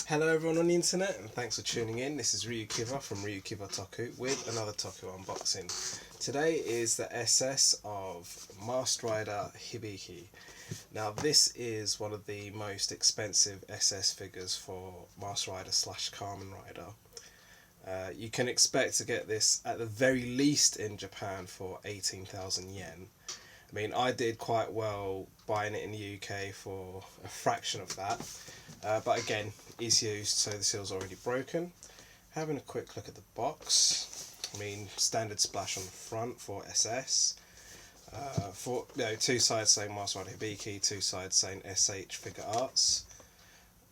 Hello everyone on the internet and thanks for tuning in. This is RyuKiva from RyuKiva Toku with another Toku unboxing. Today is the SS of Masked Rider Hibiki. Now this is one of the most expensive SS figures for Masked Rider / Kamen Rider. You can expect to get this at the very least in Japan for 18,000 yen. I mean, I did quite well buying it in the UK for a fraction of that. But again, it's used, so the seal's already broken. Having a quick look at the box. I mean, standard splash on the front for SS. Two sides saying Masked Rider Hibiki, two sides saying S.H.Figuarts.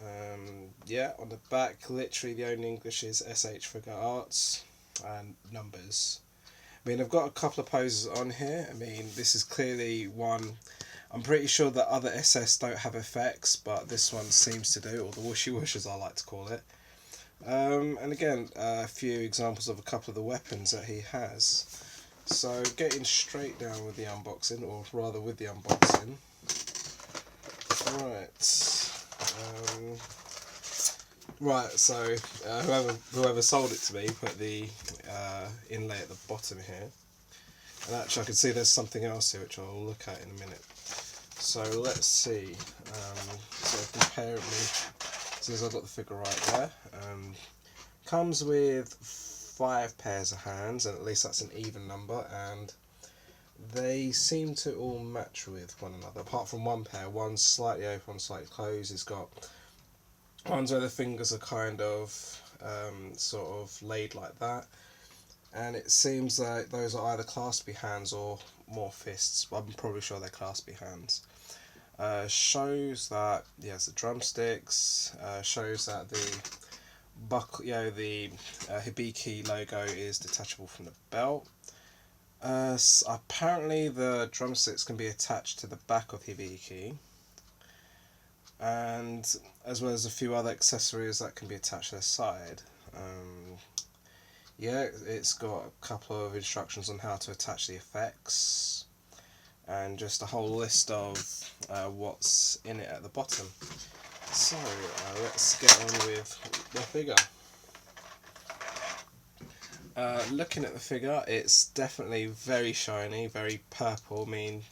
On the back, literally the only English is S.H.Figuarts and numbers. I mean, I've got a couple of poses on here. I mean, this is clearly one. I'm pretty sure that other SS don't have effects, but this one seems to do, or the whooshy whoosh as I like to call it. And again, a few examples of a couple of the weapons that he has. So getting straight down with the unboxing, or rather with the unboxing. Right, so whoever sold it to me put the inlay at the bottom here. And actually I can see there's something else here which I'll look at in a minute. So let's see, so compare me, since I've got the figure right there. Comes with 5 pairs of hands, and at least that's an even number, and they seem to all match with one another, apart from one pair. One's slightly open, one's slightly closed. It's got ones where the fingers are kind of sort of laid like that, and it seems like those are either claspy hands or more fists. I'm probably sure they're claspy hands. Shows that the drumsticks. Shows that the Hibiki logo is detachable from the belt. Apparently the drumsticks can be attached to the back of Hibiki, and as well as a few other accessories that can be attached to the side. It's got a couple of instructions on how to attach the effects, and just a whole list of what's in it at the bottom. So let's get on with the figure. Looking at the figure, it's definitely very shiny, very purple. I mean,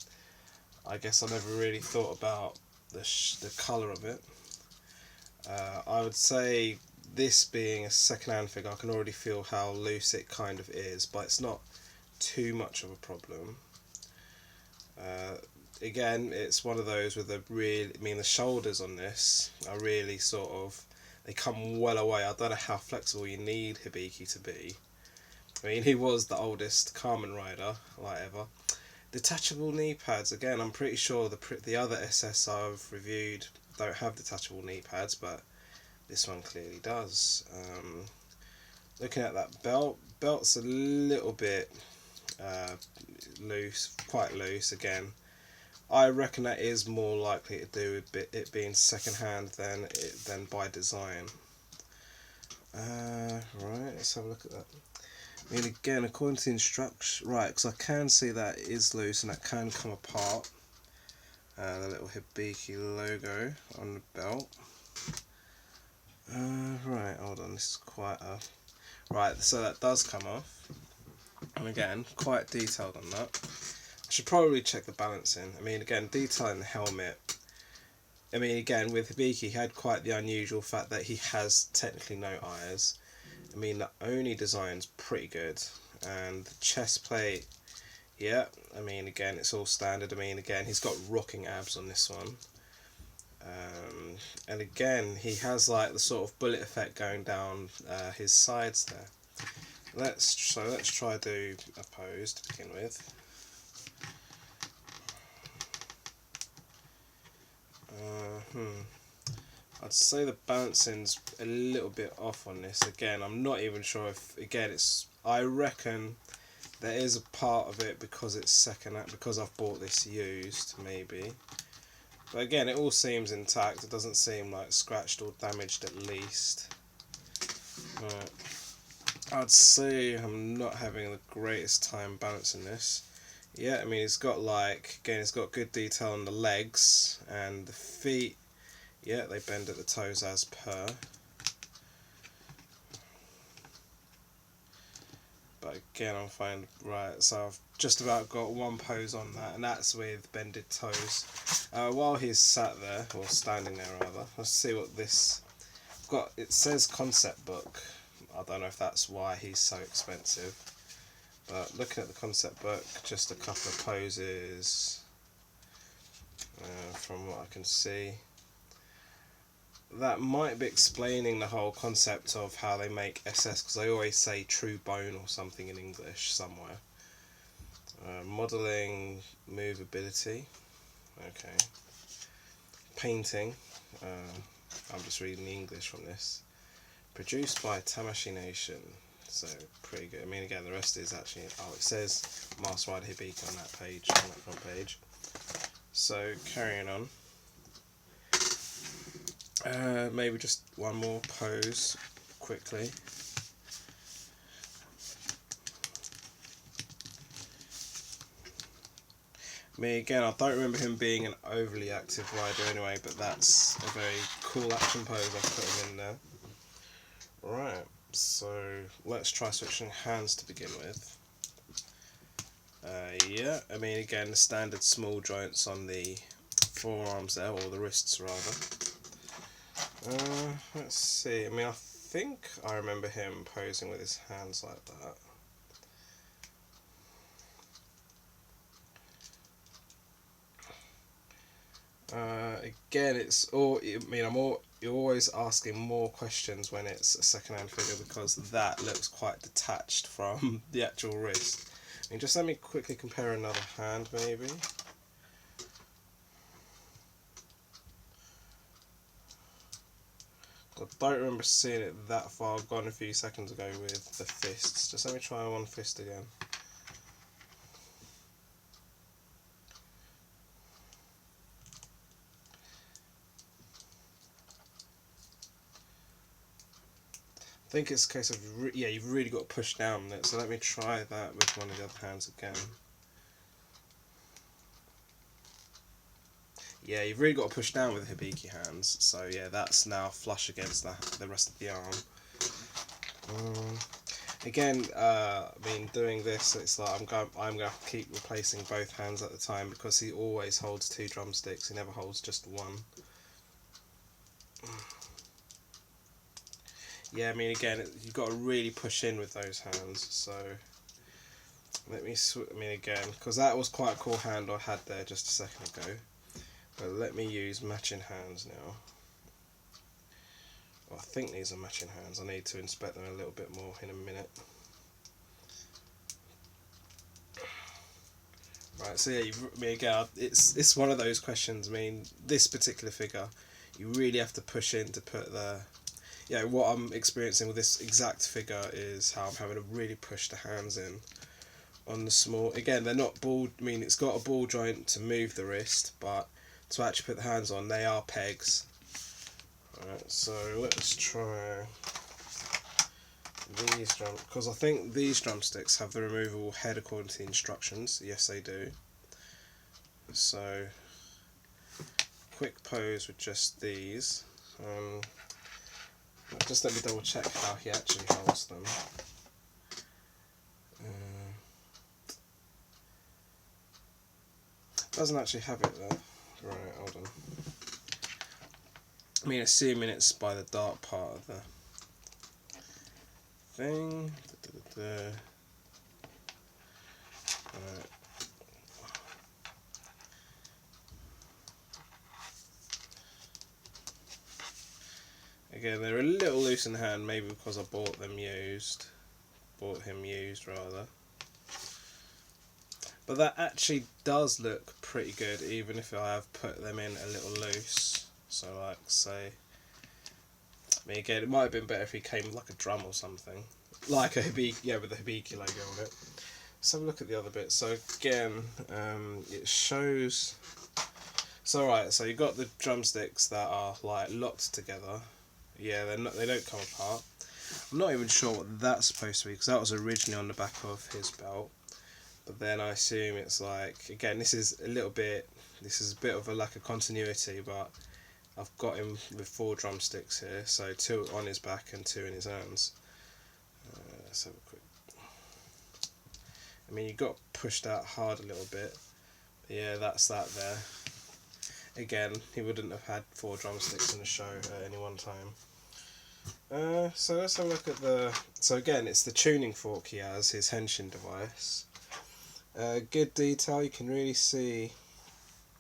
I guess I never really thought about the colour of it. I would say, this being a second-hand figure, I can already feel how loose it kind of is, but it's not too much of a problem. Again, it's one of those with the shoulders on this are really they come well away. I don't know how flexible you need Hibiki to be. I mean, he was the oldest Kamen Rider ever. Detachable knee pads, again, I'm pretty sure the other SS I've reviewed don't have detachable knee pads, but this one clearly does. Looking at that belt's a little bit loose, quite loose again. I reckon that is more likely to do with it being second hand than by design. Right, let's have a look at that. I mean, again, according to the instructions, right, because I can see that it is loose and that can come apart. The little Hibiki logo on the belt. Right, hold on, this is quite a... Right, so that does come off. And again, quite detailed on that. I should probably check the balancing. I mean, again, detailing the helmet. I mean, again, with Hibiki, he had quite the unusual fact that he has technically no eyes. I mean, the Oni design's pretty good. And the chest plate, I mean, again, it's all standard. I mean, again, he's got rocking abs on this one. And again, he has the sort of bullet effect going down his sides there. Let's try to do a pose to begin with. I'd say the balancing's a little bit off on this. Again, I'm not even sure if, again, I reckon there is a part of it because it's second-hand, because I've bought this used, maybe. But again, it all seems intact. It doesn't seem scratched or damaged at least. Right. I'd say I'm not having the greatest time balancing this. I mean, it's got it's got good detail on the legs, and the feet, they bend at the toes as per. but again I'll find, right, so I've just about got one pose on that, and that's with bended toes. While he's sat there, or standing there rather, let's see what this got. It says concept book. I don't know if that's why he's so expensive, but looking at the concept book, just a couple of poses from what I can see. That might be explaining the whole concept of how they make SS, because they always say true bone or something in English somewhere. Modelling, movability, okay. Painting, I'm just reading the English from this. Produced by Tamashii Nation, so pretty good. I mean, again, the rest is actually, oh, it says Master Rider Hibiki on that page, on that front page. So, carrying on. Maybe just one more pose quickly. Me again, I don't remember him being an overly active rider anyway, but that's a very cool action pose I've put him in there. Right, so let's try switching hands to begin with. Yeah, I mean, again, the standard small joints on the forearms there, or the wrists rather. Let's see, I mean, I think I remember him posing with his hands like that. Again, it's all, I mean, you're always asking more questions when it's a second-hand figure, because that looks quite detached from the actual wrist. I mean, just let me quickly compare another hand, maybe. I don't remember seeing it that far gone a few seconds ago with the fists. Just let me try one fist again. I think it's a case of, yeah, you've really got to push down on it, so let me try that with one of the other hands again. Yeah, you've really got to push down with the Hibiki hands, so yeah, that's now flush against the rest of the arm. Again, I mean, doing this, it's like I'm going to keep replacing both hands at the time, because he always holds two drumsticks, he never holds just one. Yeah, I mean, again, you've got to really push in with those hands, so let me I mean, again, because that was quite a cool hand I had there just a second ago, but let me use matching hands now. Well, I think these are matching hands. I need to inspect them a little bit more in a minute. Right, so yeah, I mean, again, it's one of those questions. I mean, this particular figure, you really have to push in to put the, yeah, what I'm experiencing with this exact figure is how I'm having to really push the hands in on the small. Again, they're not ball, I mean, it's got a ball joint to move the wrist, but to actually put the hands on, they are pegs. Alright, so let's try these because I think these drumsticks have the removable head according to the instructions. Yes, they do. So, quick pose with just these. Just let me double check how he actually holds them. Doesn't actually have it there. Right, hold on. I mean, assuming it's by the dark part of the thing. Right. Again, they're a little loose in the hand, maybe because I bought him used rather. But that actually does look pretty good, even if I have put them in a little loose. So, like, say, I mean, again, it might have been better if he came with like a drum or something, like a Hibiki, yeah, with the Hibiki logo on it. Let's have a look at the other bit. So again, it shows. So right, so you've got the drumsticks that are like locked together. Yeah, they don't come apart. I'm not even sure what that's supposed to be, because that was originally on the back of his belt. But then I assume it's like, again, this is a bit of a lack of continuity, but I've got him with 4 drumsticks here, so 2 on his back and 2 in his hands. Let's have a quick. I mean, you got pushed out hard a little bit. But yeah, that's that there. Again, he wouldn't have had 4 drumsticks in the show at any one time. So let's have a look at the... So again, it's the tuning fork he has, his henshin device. Good detail, you can really see...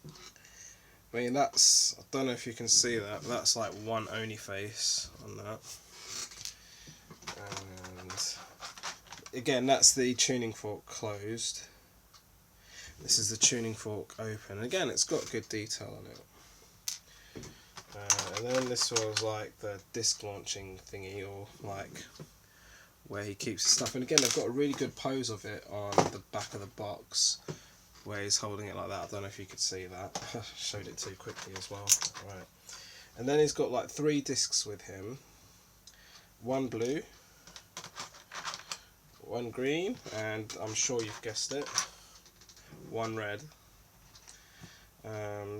I mean, that's... I don't know if you can see that, but that's like one Oni face on that. And again, that's the tuning fork closed. This is the tuning fork open. Again, it's got good detail on it. And then this was like the disc launching thingy, or like where he keeps his stuff. And again, they've got a really good pose of it on the back of the box, where he's holding it like that. I don't know if you could see that. I showed it too quickly as well. Right. And then he's got like 3 discs with him. 1 blue, 1 green, and I'm sure you've guessed it, 1 red.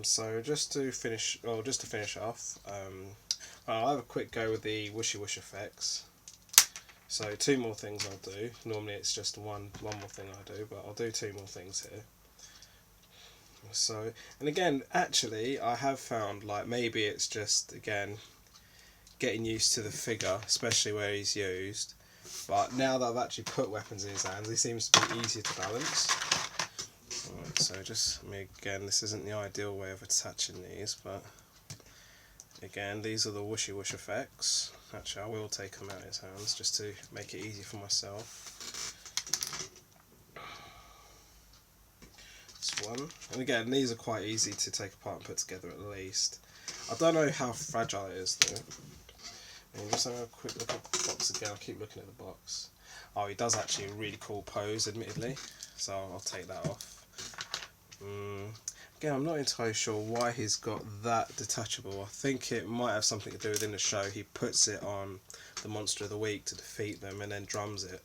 So just to finish off, I'll have a quick go with the whooshy whoosh effects. So 2 more things I'll do. Normally it's just one more thing I do, but I'll do 2 more things here. So, and again, actually, I have found, like, maybe it's just, again, getting used to the figure, especially where he's used. But now that I've actually put weapons in his hands, he seems to be easier to balance. Alright, so just, I mean, again, this isn't the ideal way of attaching these, but again, these are the whooshy whoosh effects. Actually, I will take them out of his hands just to make it easy for myself. This one, and again, these are quite easy to take apart and put together at least. I don't know how fragile it is though. And just have a quick look at the box again. I keep looking at the box. Oh, he does actually a really cool pose, admittedly, so I'll take that off. Again, I'm not entirely sure why he's got that detachable. I think it might have something to do with in the show. He puts it on the Monster of the Week to defeat them and then drums it.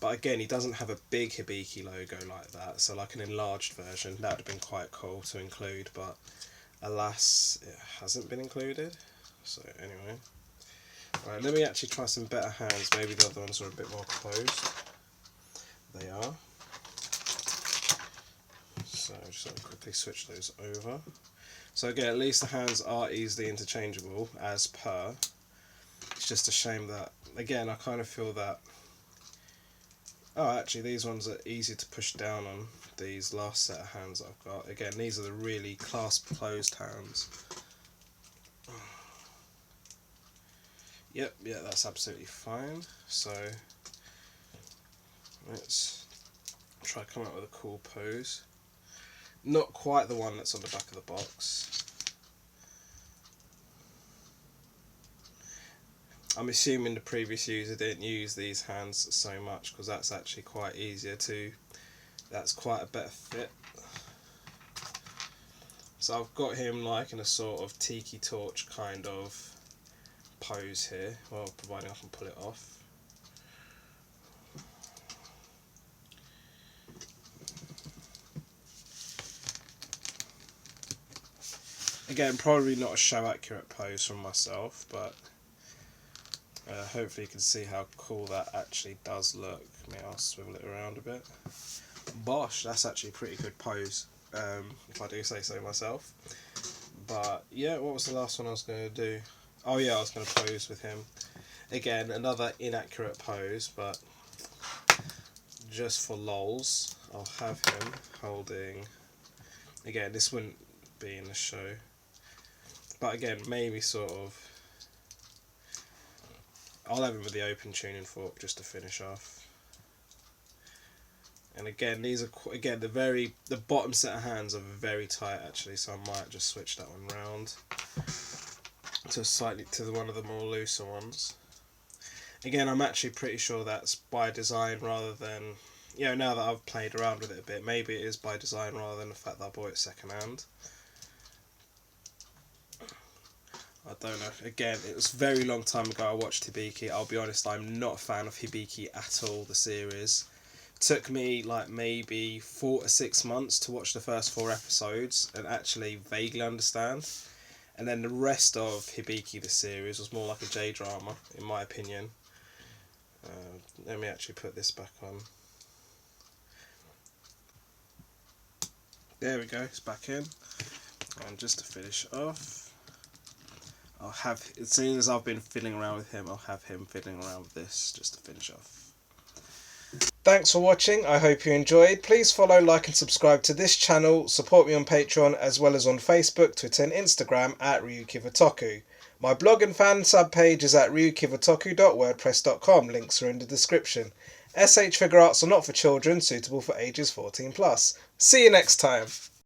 But again, he doesn't have a big Hibiki logo like that, so like an enlarged version, that would have been quite cool to include, but alas, it hasn't been included. So anyway, right, let me actually try some better hands. Maybe the other ones are a bit more closed. They are. So just going to quickly switch those over. So again, at least the hands are easily interchangeable as per. It's just a shame that, again, I kind of feel that, oh, actually these ones are easy to push down on, these last set of hands I've got. Again, these are the really clasp closed hands. Yep, yeah, that's absolutely fine. So let's try to come up with a cool pose. Not quite the one that's on the back of the box. I'm assuming the previous user didn't use these hands so much, because that's actually quite easier to, that's quite a better fit. So I've got him like in a sort of tiki torch kind of pose here, well, providing I can pull it off. Again, probably not a show accurate pose from myself, but hopefully you can see how cool that actually does look. Maybe I'll swivel it around a bit. Bosh, that's actually a pretty good pose, if I do say so myself. But yeah, what was the last one I was going to do? Oh yeah, I was going to pose with him. Again, another inaccurate pose, but just for lols, I'll have him holding, again, this wouldn't be in the show, but again, maybe sort of, I'll have him with the open tuning fork just to finish off. And again, these are, again, the bottom set of hands are very tight actually, so I might just switch that one round to one of the more looser ones. Again, I'm actually pretty sure that's by design rather than, you know, now that I've played around with it a bit, maybe it is by design rather than the fact that I bought it second hand. I don't know. Again, it was a very long time ago I watched Hibiki. I'll be honest, I'm not a fan of Hibiki at all, the series. It took me like maybe 4 to 6 months to watch the first 4 episodes and actually vaguely understand. And then the rest of Hibiki, the series, was more like a J-drama, in my opinion. Let me actually put this back on. There we go, it's back in. And just to finish off, I'll have, as soon as I've been fiddling around with him, I'll have him fiddling around with this just to finish off. Thanks for watching, I hope you enjoyed. Please follow, like and subscribe to this channel, support me on Patreon as well as on Facebook, Twitter and Instagram at RyuKiva Toku. My blog and fan sub page is at ryukivatoku.wordpress.com, links are in the description. S.H.Figuarts are not for children, suitable for ages 14+. See you next time!